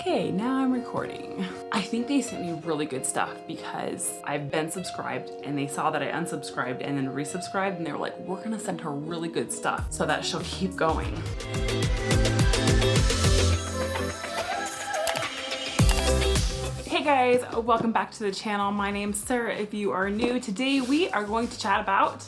Okay, now I'm recording. I think they sent me really good stuff because I've been subscribed and they saw that I unsubscribed and then resubscribed and they were like, we're gonna send her really good stuff so that she'll keep going. Hey guys, welcome back to the channel. My name's Sarah if you are new. Today we are going to chat about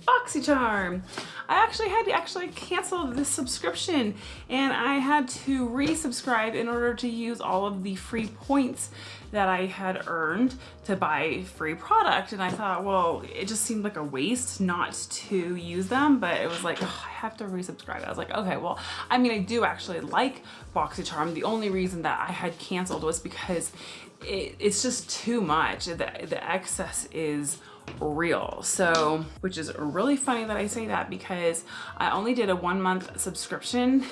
BoxyCharm. I actually had to cancel this subscription and I had to resubscribe in order to use all of the free points that I had earned to buy free product. And I thought, well, it just seemed like a waste not to use them, but it was like, oh, I have to resubscribe. I was like, okay, well, I mean, I do actually like BoxyCharm. The only reason that I had canceled was because it's just too much. The excess is real. So, which is really funny that I say that because I only did a 1-month subscription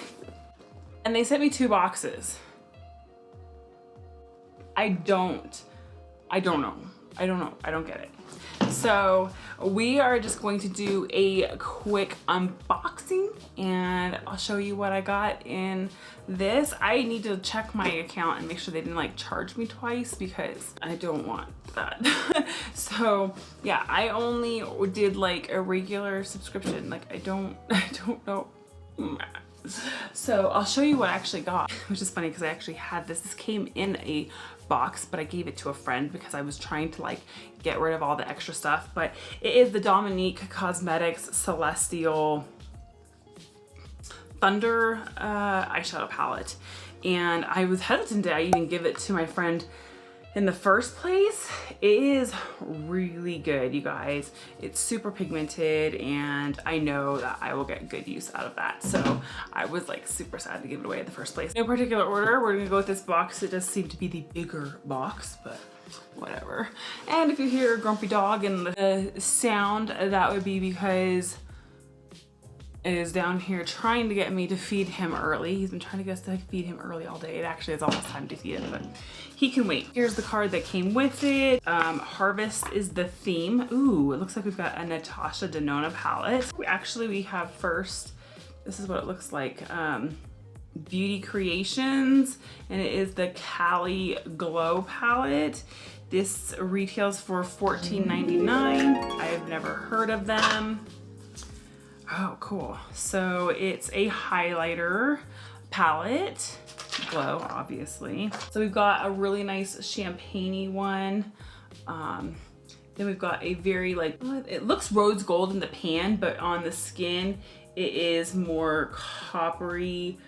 and they sent me 2 boxes. I don't know. I don't get it. So we are just going to do a quick unboxing and I'll show you what I got in this. I need to check my account and make sure they didn't like charge me twice because I don't want that. So yeah, I only did like a regular subscription. Like I don't know. So I'll show you what I actually got, which is funny because I actually had this. This came in a box, but I gave it to a friend because I was trying to like get rid of all the extra stuff. But it is the Dominique Cosmetics Celestial Thunder eyeshadow palette. And I was hesitant to even give it to my friend in the first place. It is really good, you guys. It's super pigmented and I know that I will get good use out of that. So I was like super sad to give it away in the first place. No particular order, we're gonna go with this box. It does seem to be the bigger box, but whatever. And if you hear a grumpy dog and the sound, that would be because it is down here trying to get me to feed him early. He's been trying to get us to feed him early all day. It actually is almost time to feed him, but he can wait. Here's the card that came with it. Harvest is the theme. Ooh, it looks like we've got a Natasha Denona palette. We have first, this is what it looks like. Beauty Creations, and it is the Cali Glow palette. This retails for $14.99. I have never heard of them. Oh, cool. So it's a highlighter palette, glow, obviously. So we've got a really nice champagne-y one. Then we've got a very like, it looks rose gold in the pan, but on the skin, it is more coppery,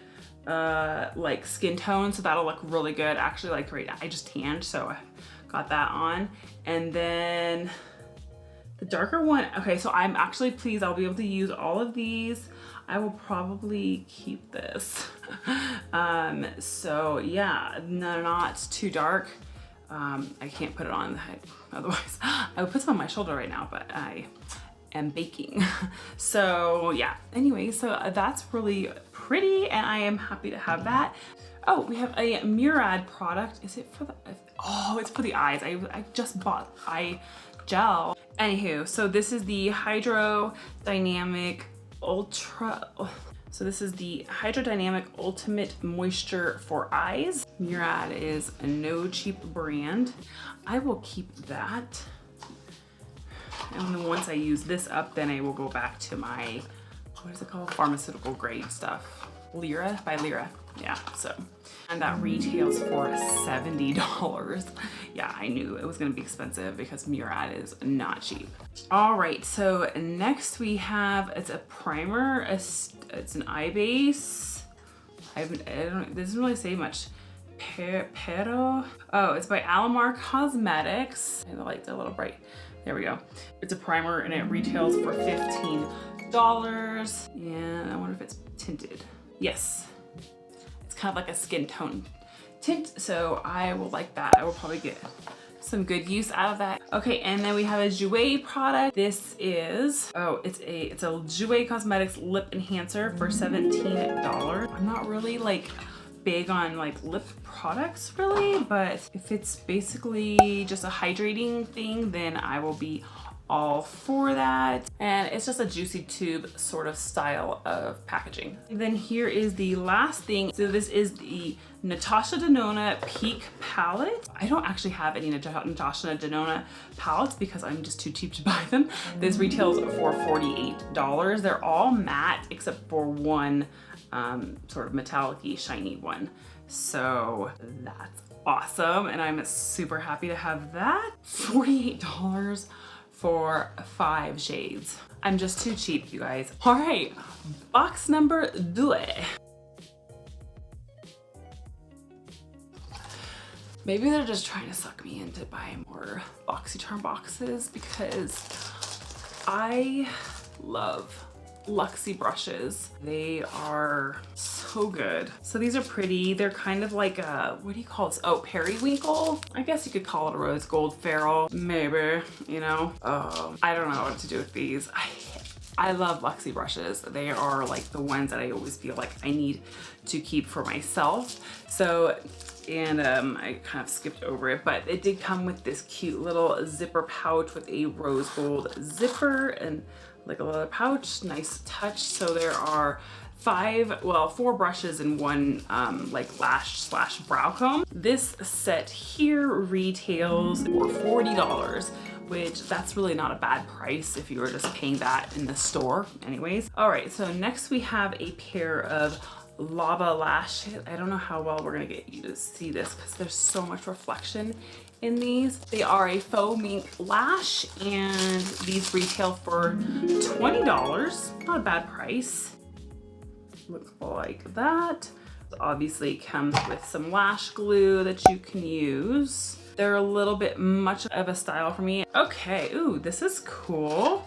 like skin tone. So that'll look really good. Actually, like right now, I just tanned, so I got that on. And then the darker one, okay, so I'm actually pleased I'll be able to use all of these. I will probably keep this. So yeah, not too dark. I can't put it on the head, otherwise I would put some on my shoulder right now, but I am baking. So yeah, anyway, so that's really pretty and I am happy to have that. Oh, we have a Murad product. Is it for the, oh, it's for the eyes. I just bought eye gel. Anywho, so this is the Hydrodynamic Ultra. So this is the Hydrodynamic Ultimate Moisture for Eyes. Murad is a no cheap brand. I will keep that. And then once I use this up, then I will go back to my, what is it called? Pharmaceutical grade stuff. Lyra, by Lyra. Yeah, so. And that retails for $70. Yeah, I knew it was gonna be expensive because Murad is not cheap. All right, so next we have, it's a primer, it's an eye base. It doesn't really say much. Pero, oh, it's by Alamar Cosmetics. And the lights are a little bright. There we go. It's a primer and it retails for $15. And I wonder if it's tinted. Yes. Kind of like a skin tone tint, so I will like that. I will probably get some good use out of that. Okay, and then we have a Jouer product. This is, oh, it's a Jouer Cosmetics lip enhancer for $17. I'm not really like big on like lip products really, but if it's basically just a hydrating thing, then I will be all for that. And it's just a juicy tube sort of style of packaging. And then here is the last thing. So this is the Natasha Denona Peak palette. I don't actually have any Natasha Denona palettes because I'm just too cheap to buy them. This retails for $48. They're all matte except for one sort of metallic-y, shiny one. So that's awesome, and I'm super happy to have that. $48 for 5 shades. I'm just too cheap, you guys. All right, box number 2. Maybe they're just trying to suck me into buying more BoxyCharm boxes because I love Luxie brushes. They are so good. So these are pretty. They're kind of like a, what do you call this? Oh, periwinkle? I guess you could call it a rose gold ferrule. Maybe, you know? I don't know what to do with these. I love Luxie brushes. They are like the ones that I always feel like I need to keep for myself. So, and I kind of skipped over it, but it did come with this cute little zipper pouch with a rose gold zipper and like a leather pouch, nice touch. So there are 4 brushes and one like lash / brow comb. This set here retails for $40, which that's really not a bad price if you were just paying that in the store anyways. All right, so next we have a pair of lava lashes. I don't know how well we're gonna get you to see this because there's so much reflection in these. They are a faux mink lash and these retail for $20. Not a bad price. Looks like that. Obviously it comes with some lash glue that you can use. They're a little bit much of a style for me. Okay, ooh, this is cool.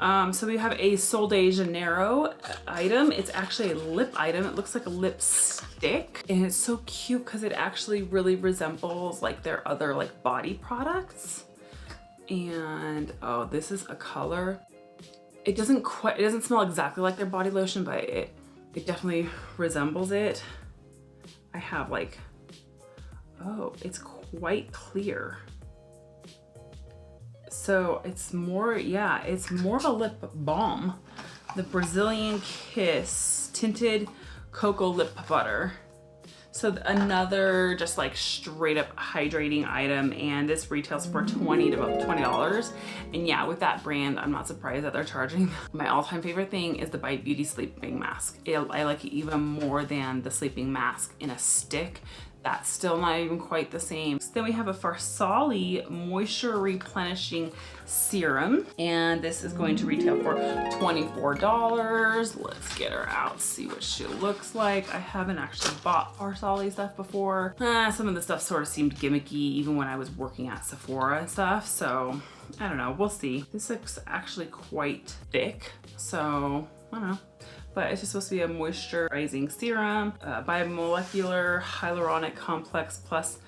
So we have a Sol de Janeiro item. It's actually a lip item. It looks like a lipstick and it's so cute because it actually really resembles like their other like body products. And oh, this is a color. It doesn't smell exactly like their body lotion, but it definitely resembles it. I have like, oh, it's quite clear. So it's more, yeah, it's more of a lip balm. The Brazilian Kiss Tinted Cocoa Lip Butter. So another just like straight up hydrating item, and this retails for $20. And yeah, with that brand, I'm not surprised that they're charging. My all-time favorite thing is the Bite Beauty Sleeping Mask. I like it even more than the sleeping mask in a stick. That's still not even quite the same. So then we have a Farsali Moisture Replenishing Serum, and this is going to retail for $24. Let's get her out, see what she looks like. I haven't actually bought Farsali stuff before. Some of the stuff sort of seemed gimmicky even when I was working at Sephora and stuff, so I don't know, we'll see. This looks actually quite thick, so I don't know. But it's just supposed to be a moisturizing serum, biomolecular hyaluronic complex plus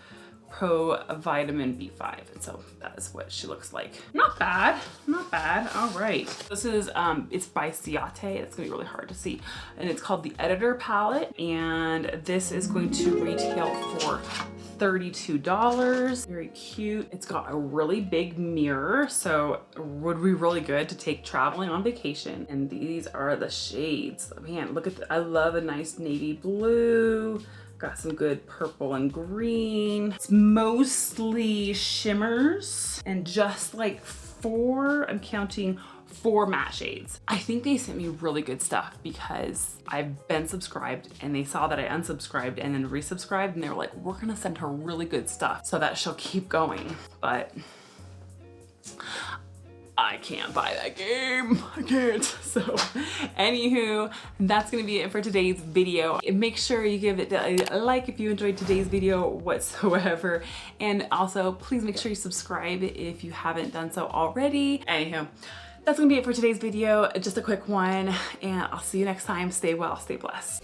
pro vitamin B5. And so that is what she looks like. Not bad, not bad. All right. This is, it's by Ciate. It's gonna be really hard to see. And it's called the Editor Palette. And this is going to retail for $32. Very cute. It's got a really big mirror, so it would be really good to take traveling on vacation. And these are the shades. Man, look at I love a nice navy blue. Got some good purple and green. It's mostly shimmers and just like 4, I'm counting 4 matte shades. I think they sent me really good stuff because I've been subscribed and they saw that I unsubscribed and then resubscribed, and they were like, we're gonna send her really good stuff so that she'll keep going. But I can't buy that game. I can't. So anywho, that's gonna be it for today's video. Make sure you give it a like if you enjoyed today's video whatsoever. And also please make sure you subscribe if you haven't done so already. Anywho, that's gonna be it for today's video. Just a quick one, and I'll see you next time. Stay well, stay blessed.